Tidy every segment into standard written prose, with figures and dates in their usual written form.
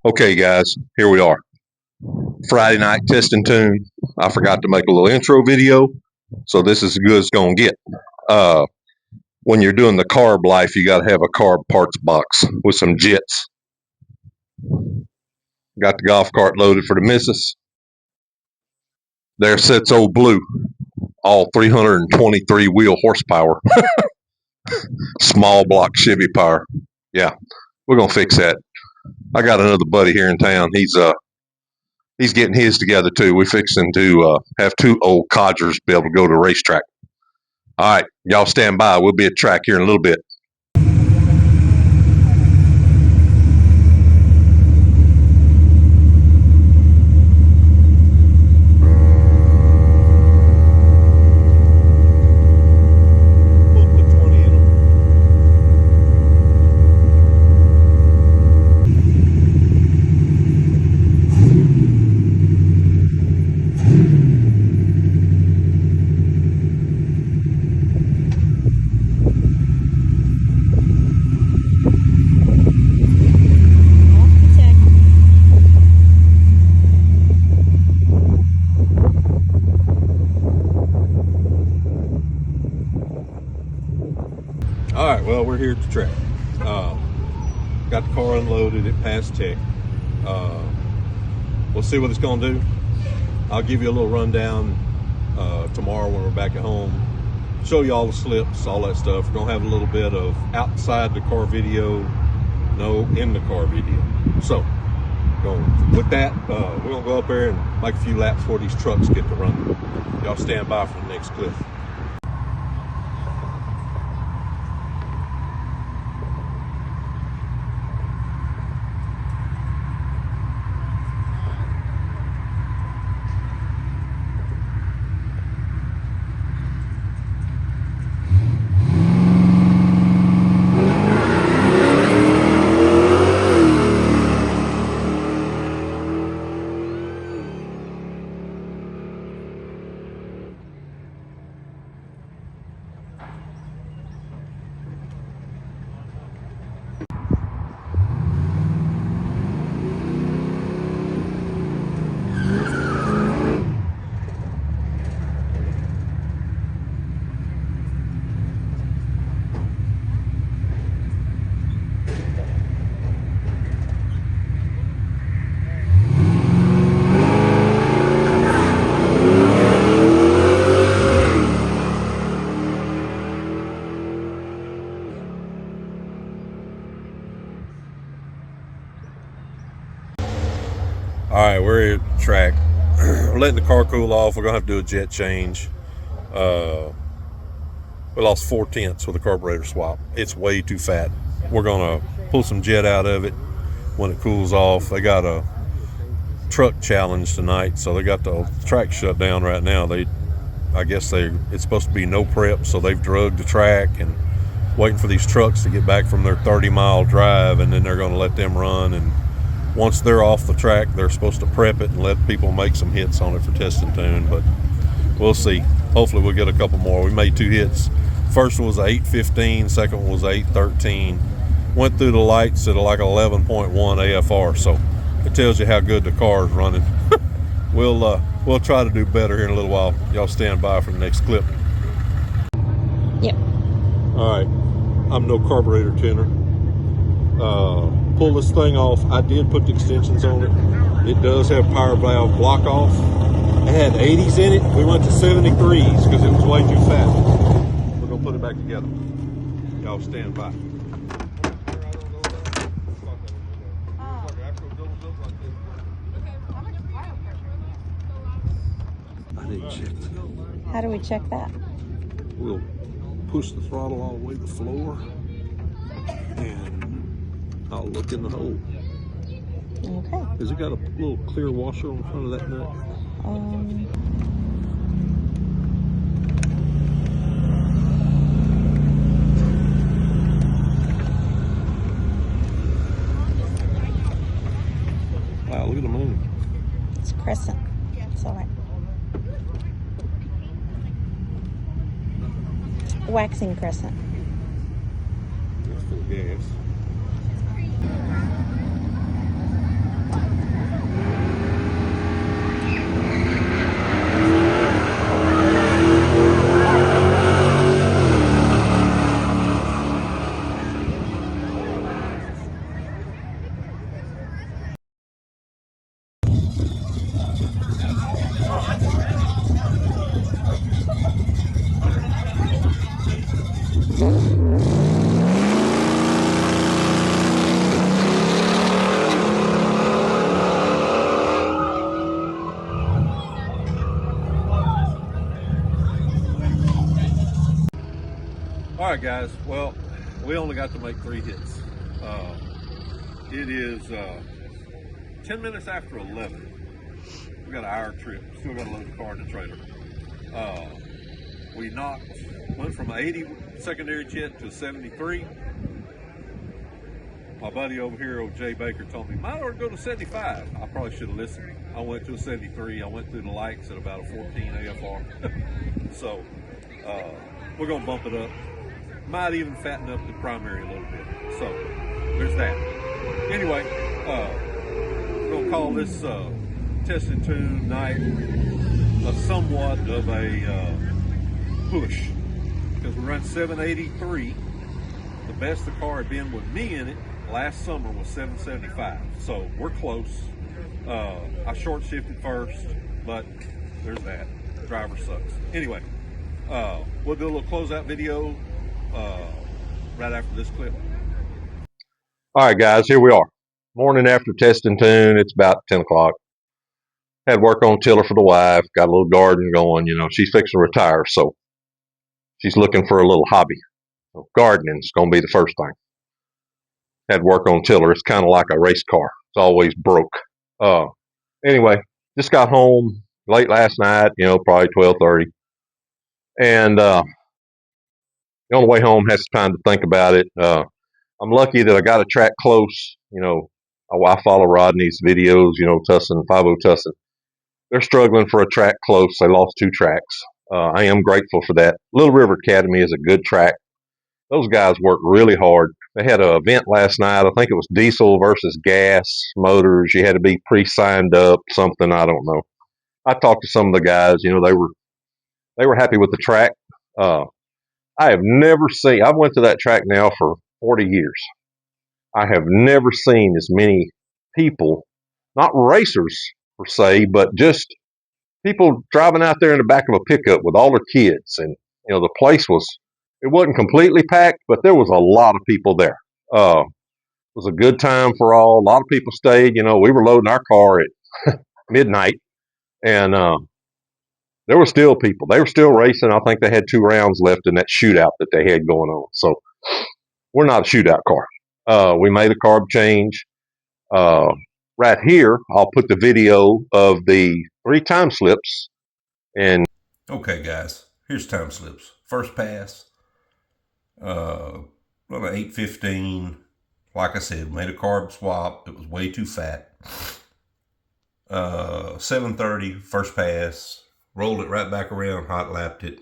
Okay, guys, here we are. Friday night test and tune. I forgot to make a little intro video, so this is as good as gonna get. When you're doing the carb life, you got to have a carb parts box with some jets. Got the golf cart loaded for the missus. There sits old Blue, all 323 wheel horsepower, small block Chevy power. Yeah, we're gonna fix that. I got another buddy here in town. He's getting his together too. We're fixing to have two old codgers be able to go to the racetrack. All right, y'all stand by. We'll be at track here in a little bit. All right, well, we're here at the track. Got the car unloaded, it passed tech. We'll see what it's gonna do. I'll give you a little rundown tomorrow when we're back at home. Show you all the slips, all that stuff. We're gonna have a little bit of outside the car video, no in the car video. So, with that, we're gonna go up there and make a few laps before these trucks get to run. Y'all stand by for the next clip. All right, we're at the track. We're letting the car cool off. We're gonna have to do a jet change. We lost 4/10 with a carburetor swap. It's way too fat. We're gonna pull some jet out of it when it cools off. They got a truck challenge tonight, so they got the track shut down right now. I guess it's supposed to be no prep, so they've drugged the track and waiting for these trucks to get back from their 30-mile drive, and then they're gonna let them run. And once they're off the track, they're supposed to prep it and let people make some hits on it for test and tune, but we'll see. Hopefully we'll get a couple more. We made 2 hits. First one was 8:15, second one was 8:13. Went through the lights at like 11.1 AFR, so it tells you how good the car is running. We'll try to do better here in a little while. Y'all stand by for the next clip. Yep. All right, I'm no carburetor tuner. Pull this thing off. I did put the extensions on it. It does have power valve block off. It had 80s in it. We went to 73s because it was way too fat. We're gonna put it back together. Y'all stand by. I didn't check that. How do we check that? We'll push the throttle all the way to the floor and I'll look in the hole. Okay. Has it got a little clear washer on the front of that nut? Wow, look at the moon. It's a crescent. It's all right. Waxing crescent. That's full of gas. right, guys. Well, we only got to make 3 hits. It is 10 minutes after 11. We got an hour trip. Still got to load the car in the trailer. We went from an 80 secondary jet to a 73. My buddy over here, old Jay Baker, told me, might ought to go to 75. I probably should have listened. I went to a 73. I went through the lights at about a 14 AFR. So we're going to bump it up. Might even fatten up the primary a little bit. So there's that. Anyway, we're going to call this test and tune night somewhat of a push, because we run 783. The best the car had been with me in it last summer was 775, so we're close. I short shifted first, but there's that. The driver sucks. Anyway, we'll do a little closeout video right after this clip. All right, guys, here we are. Morning after test and tune. It's about 10 o'clock. Had work on tiller for the wife. Got a little garden going. You know, she's fixing to retire, so she's looking for a little hobby. So gardening's going to be the first thing. Had work on tiller. It's kind of like a race car. It's always broke. Anyway, just got home late last night, you know, probably 12:30. And on the way home, had some time to think about it. I'm lucky that I got a track close. You know, I follow Rodney's videos, you know, Tussin, 50 Tussin. They're struggling for a track close. They lost 2 tracks. I am grateful for that. Little River Academy is a good track. Those guys work really hard. They had an event last night. I think it was diesel versus gas motors. You had to be pre-signed up, something, I don't know. I talked to some of the guys, you know, they were happy with the track. I have never seen, I've went to that track now for 40 years. I have never seen as many people, not racers per se, but just people driving out there in the back of a pickup with all their kids. And, you know, the place it wasn't completely packed, but there was a lot of people there. It was a good time for all. A lot of people stayed. You know, we were loading our car at midnight, and there were still people. They were still racing. I think they had 2 rounds left in that shootout that they had going on. So we're not a shootout car. We made a carb change. Right here, I'll put the video of the 3 time slips. And okay, guys, here's time slips. First pass, run an 815. Like I said, made a carb swap. It was way too fat. 730, first pass, rolled it right back around, hot lapped it.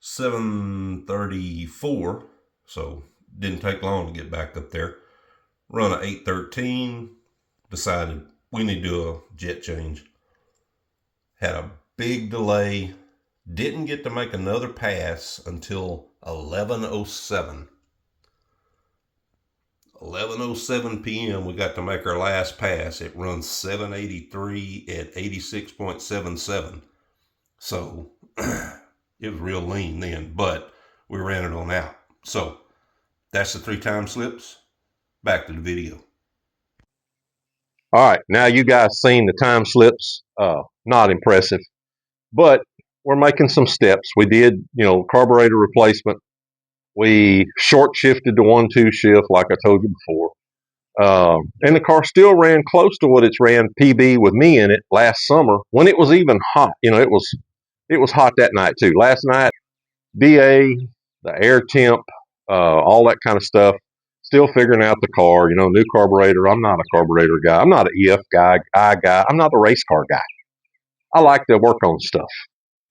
734, so didn't take long to get back up there. Run an 813, decided we need to do a jet change. Had a big delay, didn't get to make another pass until 11:07. 11:07 p.m. we got to make our last pass. It runs 783 at 86.77. So it was real lean then, but we ran it on out. So that's the 3 time slips. Back to the video. all right, now you guys seen the time slips. Not impressive, but we're making some steps. We did, you know, carburetor replacement. We short shifted to 1-2 shift, like I told you before. And the car still ran close to what it's ran PB with me in it last summer when it was even hot. You know, it was hot that night too. Last night, DA, the air temp, all that kind of stuff. Still figuring out the car, you know, new carburetor. I'm not a carburetor guy. I'm not an EF guy, I guy. I'm not a race car guy. I like to work on stuff.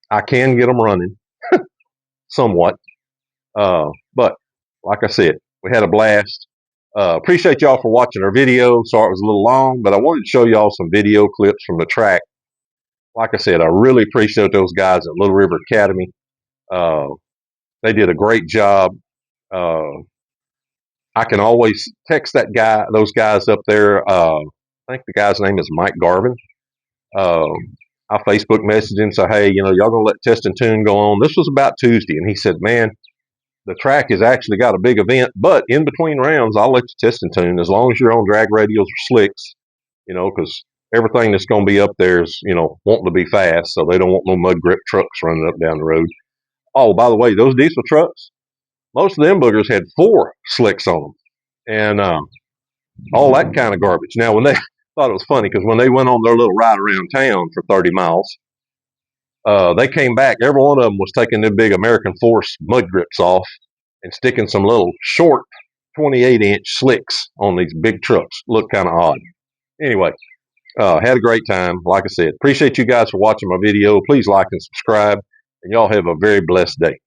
I can get them running somewhat. But like I said, we had a blast. Appreciate y'all for watching our video. Sorry it was a little long, but I wanted to show y'all some video clips from the track. Like I said, I really appreciate those guys at Little River Academy. They did a great job. I can always text those guys up there. I think the guy's name is Mike Garvin. I Facebook messaged him, say, hey, you know, y'all gonna let Test and Tune go on? This was about Tuesday, and he said, man, the track has actually got a big event, but in between rounds, I'll let you test and tune as long as you're on drag radials or slicks, you know, because everything that's going to be up there is, you know, wanting to be fast, so they don't want no mud grip trucks running up down the road. Oh, by the way, those diesel trucks, most of them boogers had 4 slicks on them, and all that kind of garbage. Now, when they thought it was funny because when they went on their little ride around town for 30 miles, they came back. Every one of them was taking their big American Force mud grips off and sticking some little short 28-inch slicks on these big trucks. Looked kind of odd. Anyway, had a great time. Like I said, appreciate you guys for watching my video. Please like and subscribe, and y'all have a very blessed day.